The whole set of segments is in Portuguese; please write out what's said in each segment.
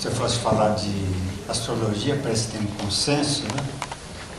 Se eu fosse falar de astrologia, parece que tem um consenso, né?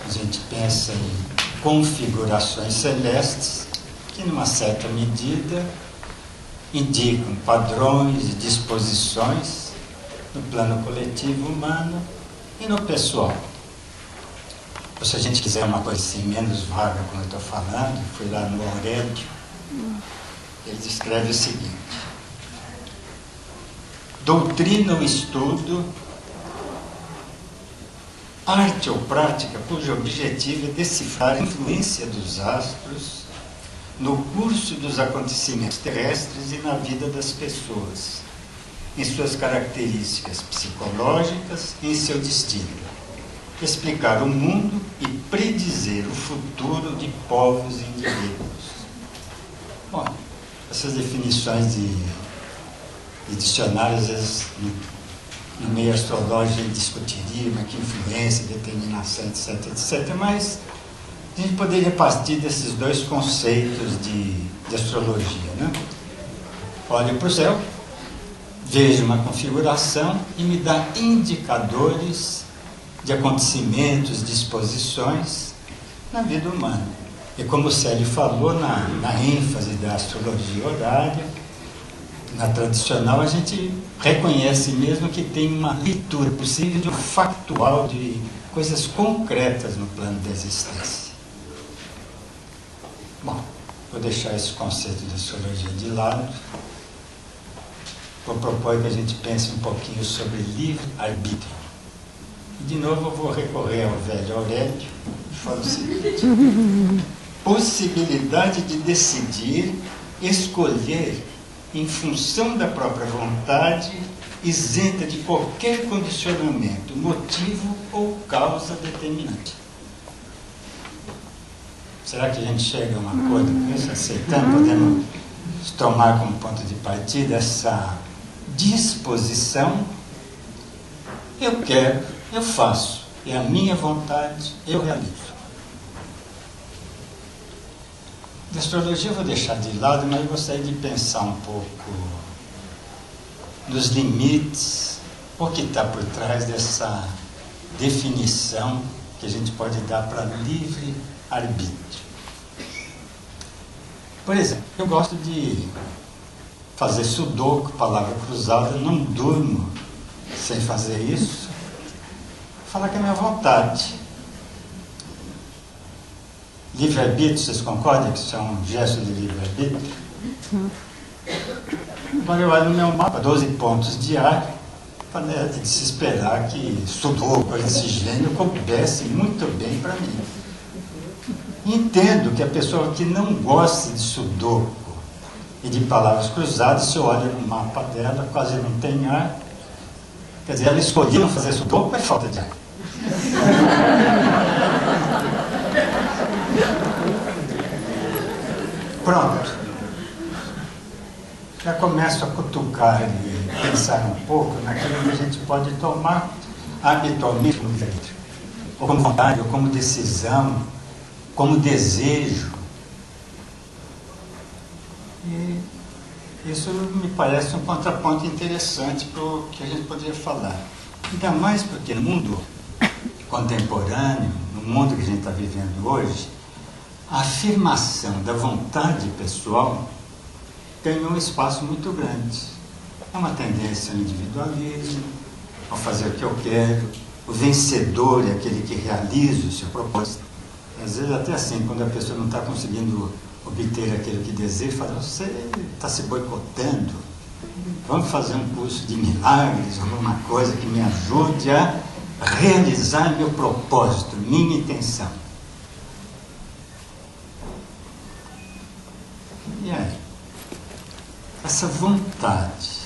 A gente pensa em configurações celestes que, numa certa medida, indicam padrões e disposições no plano coletivo humano e no pessoal. Ou se a gente quiser uma coisa assim menos vaga, como eu estou falando, fui lá no Aurélio, ele descreve o seguinte: doutrina ou estudo, arte ou prática cujo objetivo é decifrar a influência dos astros no curso dos acontecimentos terrestres e na vida das pessoas, em suas características psicológicas e em seu destino, explicar o mundo e predizer o futuro de povos e indivíduos. Bom, essas definições de dicionários, às vezes, no meio astrológico, a gente discutiria que influência, determinação, etc, etc. Mas a gente poderia partir desses dois conceitos de astrologia, né? Olho para o céu, vejo uma configuração e me dá indicadores de acontecimentos, disposições na vida humana. E como o Célio falou, na ênfase da astrologia horária, na tradicional, a gente reconhece mesmo que tem uma leitura possível de um factual, de coisas concretas no plano da existência. Bom, vou deixar esse conceito de astrologia de lado. Vou propor que a gente pense um pouquinho sobre livre-arbítrio. E, de novo, eu vou recorrer ao velho Aurélio e falo o seguinte: possibilidade de decidir, escolher em função da própria vontade, isenta de qualquer condicionamento, motivo ou causa determinante. Será que a gente chega a um acordo com isso, aceitando, podemos tomar como ponto de partida essa disposição? Eu quero, eu faço, é a minha vontade, eu realizo. A astrologia eu vou deixar de lado, mas eu gostaria de pensar um pouco nos limites, o que está por trás dessa definição que a gente pode dar para livre-arbítrio. Por exemplo, eu gosto de fazer sudoku, palavra cruzada, não durmo sem fazer isso. Falar que é minha vontade. Livre-arbítrio, vocês concordam que isso é um gesto de livre-arbítrio? Agora eu olho no meu mapa, 12 pontos diários, de se esperar que sudoku desse gênero coubesse muito bem para mim. Entendo que a pessoa que não gosta de sudoku e de palavras cruzadas, se olha no mapa dela, quase não tem ar. Quer dizer, ela escolheu não fazer sudoku, mas falta de ar. Pronto. Já começo a cutucar e pensar um pouco naquilo que a gente pode tomar habitualmente como livre-arbítrio, ou como vontade, ou como decisão, como desejo. E isso me parece um contraponto interessante para o que a gente poderia falar. Ainda mais porque no mundo contemporâneo, no mundo que a gente está vivendo hoje, a afirmação da vontade pessoal tem um espaço muito grande. É uma tendência ao individualismo, ao fazer o que eu quero. O vencedor é aquele que realiza o seu propósito. Às vezes até assim, quando a pessoa não está conseguindo obter aquilo que deseja, fala: você está se boicotando, vamos fazer um curso de milagres, alguma coisa que me ajude a realizar meu propósito, minha intenção. E aí? Essa vontade,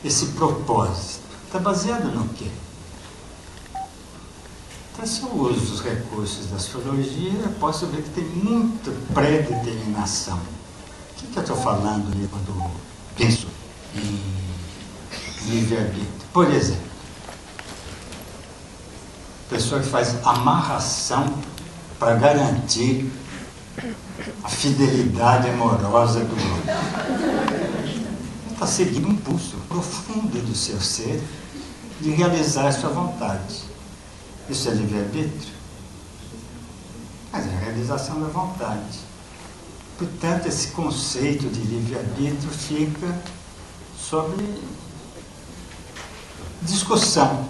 esse propósito, está baseado no quê? Então, se eu uso os recursos da astrologia, eu posso ver que tem muita predeterminação. O que eu estou falando ali quando penso em livre-arbítrio? Por exemplo, pessoa que faz amarração para garantir a fidelidade amorosa do outro. Está seguindo um impulso profundo do seu ser de realizar a sua vontade. Isso é livre-arbítrio? Mas é a realização da vontade. Portanto, esse conceito de livre-arbítrio fica sobre discussão.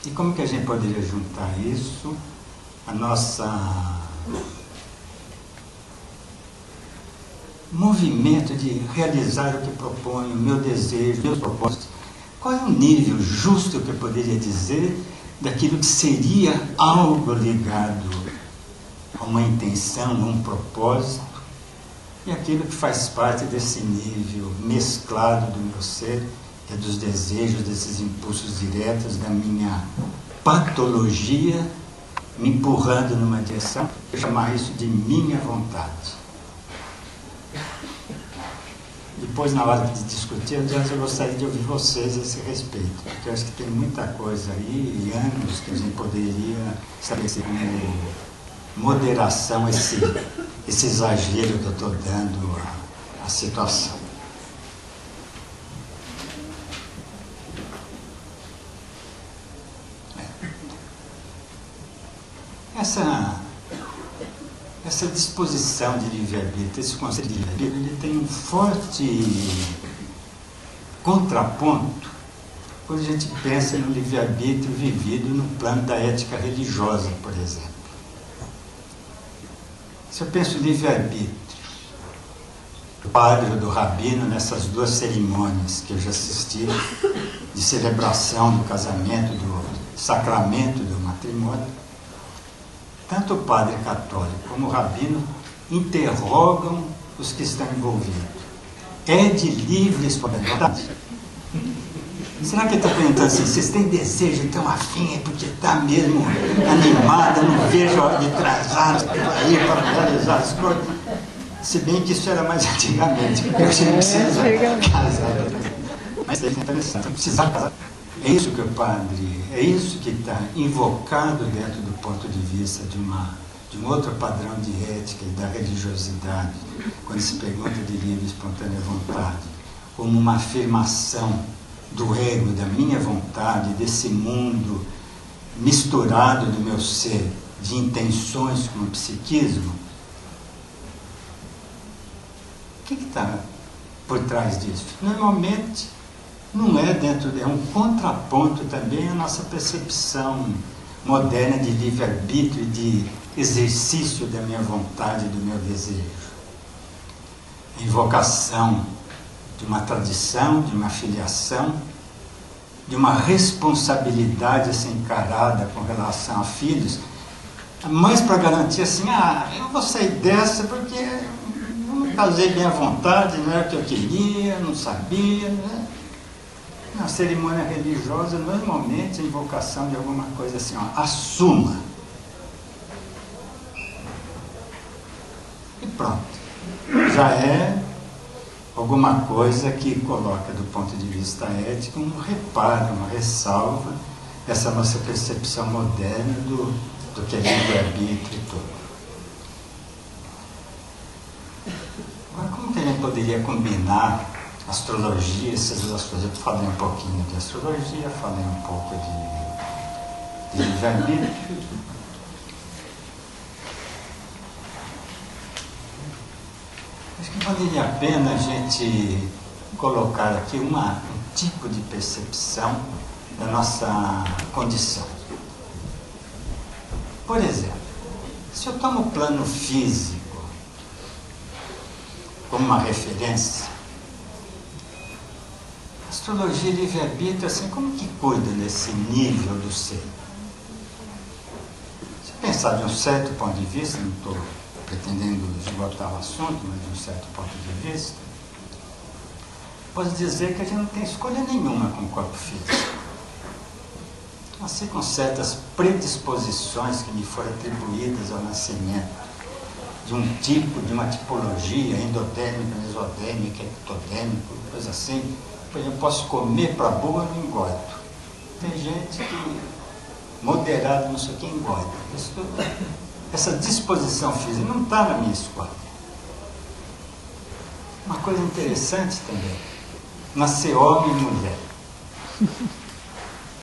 E como que a gente poderia juntar isso à nossa movimento de realizar o que proponho, o meu desejo, meus propósitos? Qual é o nível justo que eu poderia dizer daquilo que seria algo ligado a uma intenção, a um propósito, e aquilo que faz parte desse nível mesclado do meu ser, que é dos desejos, desses impulsos diretos, da minha patologia, me empurrando numa direção, eu chamar isso de minha vontade. Depois, na hora de discutir, eu gostaria de ouvir vocês a esse respeito, porque eu acho que tem muita coisa aí, e ângulos que a gente poderia estabelecer como moderação, esse exagero que eu estou dando à situação. Essa disposição de livre-arbítrio, esse conceito de livre-arbítrio, ele tem um forte contraponto quando a gente pensa no livre-arbítrio vivido no plano da ética religiosa, por exemplo. Se eu penso livre-arbítrio, do padre ou do rabino, nessas duas cerimônias que eu já assisti, de celebração do casamento, do sacramento do matrimônio, tanto o padre católico como o rabino interrogam os que estão envolvidos. É de livre espontânea vontade? Será que ele está perguntando assim, vocês têm desejo, estão afim, é porque está mesmo animada, não vejo a hora de atrasar aí para realizar as coisas? Se bem que isso era mais antigamente, porque hoje não precisa casar. Mas é interessante, não precisa casar. É isso que o padre, é isso que está invocado dentro do ponto de vista de um outro padrão de ética e da religiosidade, quando se pergunta de livre e espontânea vontade, como uma afirmação do ego, da minha vontade, desse mundo misturado do meu ser, de intenções com o psiquismo. O que está por trás disso? Normalmente, não é é um contraponto também à nossa percepção moderna de livre-arbítrio e de exercício da minha vontade e do meu desejo. A invocação de uma tradição, de uma filiação, de uma responsabilidade a ser encarada com relação a filhos, mas para garantir assim, eu vou sair dessa porque eu não casei bem à vontade, não era o que eu queria, não sabia, né? Na cerimônia religiosa, normalmente a invocação de alguma coisa assim, assuma. E pronto. Já é alguma coisa que coloca, do ponto de vista ético, um reparo, uma ressalva, essa nossa percepção moderna do que é livre-arbítrio e tudo. Agora, como que a gente poderia combinar astrologia, essas duas coisas? Eu falei um pouquinho de astrologia, falei um pouco de livre-arbítrio. Acho que valeria a pena a gente colocar aqui um tipo de percepção da nossa condição. Por exemplo, se eu tomo o plano físico como uma referência, astrologia e livre-arbítrio, assim, como que cuida desse nível do ser? Se pensar de um certo ponto de vista, não estou pretendendo esgotar o assunto, mas de um certo ponto de vista, posso dizer que a gente não tem escolha nenhuma com o corpo físico. Nasci com certas predisposições que me foram atribuídas ao nascimento, de um tipo, de uma tipologia endodêmica, mesodêmica, ectodêmica, coisa assim. Por exemplo, eu posso comer para boa e não engordo. Tem gente que, moderado, não sei o que, engorda. Essa disposição física não está na minha escolha. Uma coisa interessante também, nascer homem e mulher.